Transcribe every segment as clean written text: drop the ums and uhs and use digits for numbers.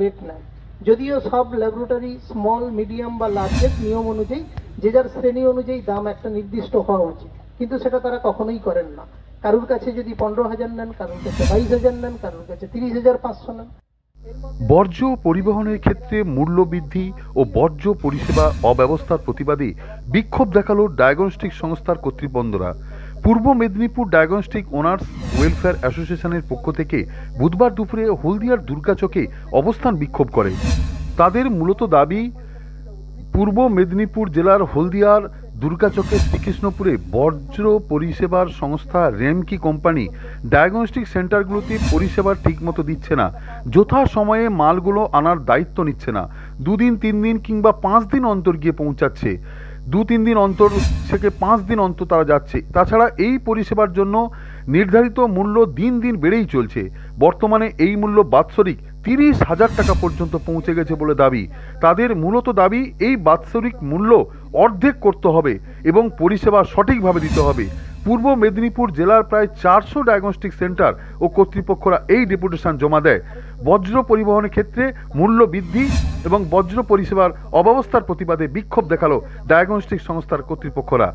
Rate নেয়। যদিও সব ল্যাবরেটরি স্মল, মিডিয়াম বা লার্জের নিয়ম অনুযায়ী যে যার শ্রেণী অনুযায়ী দাম একটা নির্দিষ্ট হওয়া উচিত, কিন্তু সেটা তারা কখনোই করেন না। কারুর কাছে যদি 15,000 নেন, কারুর কাছে 22,000 নেন, কারুর কাছে 30,500 নেন। বর্জ্য পরিবহনের ক্ষেত্রে মূল্য বৃদ্ধি ও বর্জ্য পরিষেবা অব্যবস্থার প্রতিবাদে বিক্ষোভ দেখালো ডায়াগনস্টিক সংস্থার কর্তৃপক্ষরা। পূর্ব মেদিনীপুর ডায়াগনস্টিক ওনার্স ওয়েলফেয়ার অ্যাসোসিয়েশনের পক্ষ থেকে বুধবার দুপুরে হলদিয়ার দুর্গাচকে অবস্থান বিক্ষোভ করে। তাদের মূলত দাবি, পূর্ব মেদিনীপুর জেলার হলদিয়ার দুর্গাচকের শ্রীকৃষ্ণপুরে বর্জ্য পরিষেবার সংস্থা রেমকি কোম্পানি ডায়াগনস্টিক সেন্টারগুলোতে পরিষেবা ঠিকমতো দিচ্ছে না, যথা সময়ে মালগুলো আনার দায়িত্ব নিচ্ছে না, 2 দিন 3 দিন কিংবা 5 দিন অন্তর গিয়ে পৌঁছাচ্ছে, 2-3 দিন অন্তর থেকে 5 দিন অন্তর তারা যাচ্ছে। তাছাড়া এই পরিষেবার জন্য নির্ধারিত মূল্য দিন দিন বেড়েই চলছে। বর্তমানে এই মূল্য বাৎসরিক 30,000 টাকা পর্যন্ত পৌঁছে গেছে বলে দাবি। তাদের মূলত দাবি, এই বাৎসরিক মূল্য অর্ধেক করতে হবে এবং পরিষেবা সঠিকভাবে দিতে হবে। পূর্ব মেদিনীপুর জেলার প্রায় 400 ডায়াগনস্টিক সেন্টার ও কর্তৃপক্ষরা এই ডেপুটেশন জমা দেয়। বজ্র পরিবহনের ক্ষেত্রে মূল্য বৃদ্ধি এবং বজ্র পরিষেবার অব্যবস্থার প্রতিবাদে বিক্ষোভ দেখালো ডায়াগনস্টিক সংস্থার কর্তৃপক্ষরা।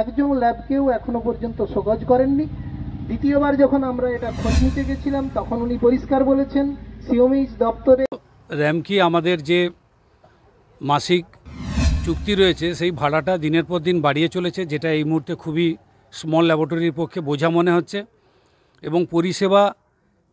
একজন ল্যাবকেও এখনো পর্যন্ত সকাজ করেননি। দ্বিতীয়বার যখন আমরা এটা খোঁজ নিতে গেছিলাম, তখন উনি পরিষ্কার বলেছেন সিওমিজ দপ্তরে র্যামকি আমাদের যে মাসিক চুক্তি রয়েছে সেই ভাড়াটা দিনের পর দিন বাড়িয়ে চলেছে, যেটা এই মুহূর্তে খুবই স্মল ল্যাবরেটরির পক্ষে বোঝা মনে হচ্ছে। এবং পরিষেবা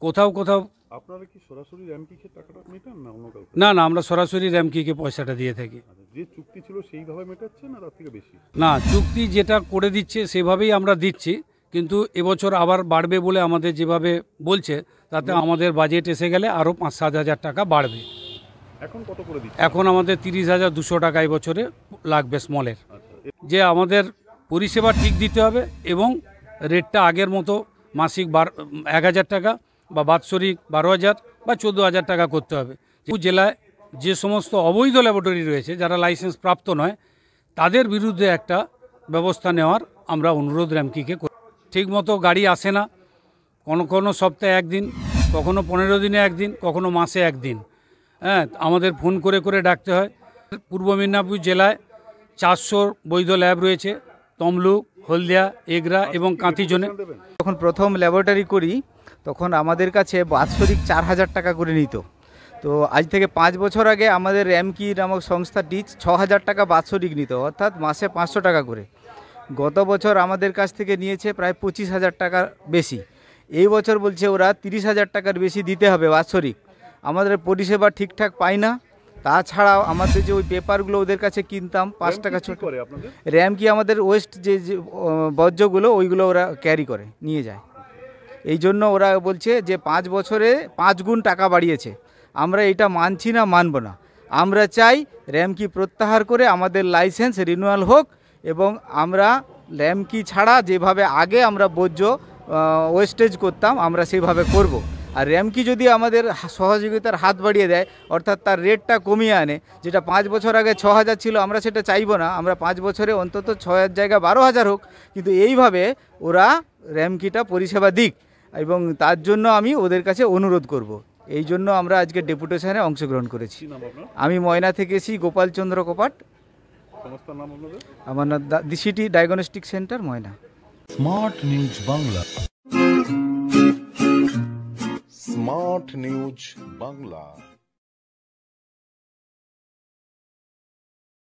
কোথাও কোথাও আপনারা কি সরাসরি র্যামকিকে টাকাটা মেটান না অন্য কাউকে? না, আমরা সরাসরি র্যামকিকে পয়সাটা দিয়ে থাকি। যে চুক্তি ছিল সেইভাবে মেটাচ্ছে না তার থেকে বেশি? না, চুক্তি যেটা করে দিচ্ছে সেভাবেই আমরা দিচ্ছি, কিন্তু এবছর আবার বাড়বে বলে আমাদের যেভাবে বলছে, তাতে আমাদের বাজেট এসে গেলে আরও 5-7 হাজার টাকা বাড়বে। এখন কত করে দিচ্ছে? এখন আমাদের 30,200 টাকা এবছরে লাগবে স্মলের। যে আমাদের পরিষেবা ঠিক দিতে হবে এবং রেটটা আগের মতো মাসিক 1,000 টাকা বা বাৎসরিক 12,000 বা 14,000 টাকা করতে হবে। জেলায় যে সমস্ত অবৈধ ল্যাবরেটরি রয়েছে, যারা লাইসেন্স প্রাপ্ত নয়, তাদের বিরুদ্ধে একটা ব্যবস্থা নেওয়ার আমরা অনুরোধ র্যামকিকে করি। ঠিকমতো গাড়ি আসে না, কোনো সপ্তাহে 1 দিন, কখনো 15 দিনে 1 দিন, কখনো মাসে 1 দিন। হ্যাঁ, আমাদের ফোন করে করে ডাকতে হয়। পূর্ব মেদিনীপুর জেলায় 400 বৈধ ল্যাব রয়েছে, তমলুক, হলদিয়া, এগরা এবং কাঁথি জোনে। যখন প্রথম ল্যাবরেটরি করি তখন আমাদের কাছে বাৎসরিক 4,000 টাকা করে নিত। তো আজ থেকে 5 বছর আগে আমাদের র্যামকি নামক সংস্থাটি 6,000 টাকা বাৎসরিক নিত, অর্থাৎ মাসে 500 টাকা করে। গত বছর আমাদের কাছ থেকে নিয়েছে প্রায় 25,000 টাকার বেশি। এই বছর বলছে ওরা 30,000 টাকার বেশি দিতে হবে বাৎসরিক। আমাদের পরিষেবা ঠিকঠাক পাই না। তাছাড়াও আমাদের যে ওই পেপারগুলো ওদের কাছে কিনতাম 5 টাকা ছোট। র্যামকি আমাদের ওয়েস্ট যে বর্জ্যগুলো ওইগুলো ওরা ক্যারি করে নিয়ে যায়। এই জন্য ওরা বলছে যে 5 বছরে 5 গুণ টাকা বাড়িয়েছে। আমরা এটা মানছি না, মানব না। আমরা চাই র্যামকি প্রত্যাহার করে আমাদের লাইসেন্স রিনিউয়াল হোক এবং আমরা র্যামকি ছাড়া যেভাবে আগে আমরা বর্জ্য ওয়েস্টেজ করতাম আমরা সেভাবে করব। আর র্যামকি যদি আমাদের সহযোগিতার হাত বাড়িয়ে দেয়, অর্থাৎ তার রেটটা কমিয়ে আনে, যেটা 5 বছর আগে 6,000 ছিল, আমরা সেটা চাইবো না। আমরা 5 বছরে অন্তত 6,000 জায়গা 12,000 হোক, কিন্তু এইভাবে ওরা র্যামকিটা পরিষেবা দিক এবং তার জন্য আমি ওদের কাছে অনুরোধ করব। এই জন্য আমরা আজকে ডেপুটেশনে অংশগ্রহণ করেছি। আমি ময়না থেকে এসেছি, গোপালচন্দ্র কপাট। আমার নাম the city diagnostic centre, Moyna. Smart news Bangla. Smart news Bangla.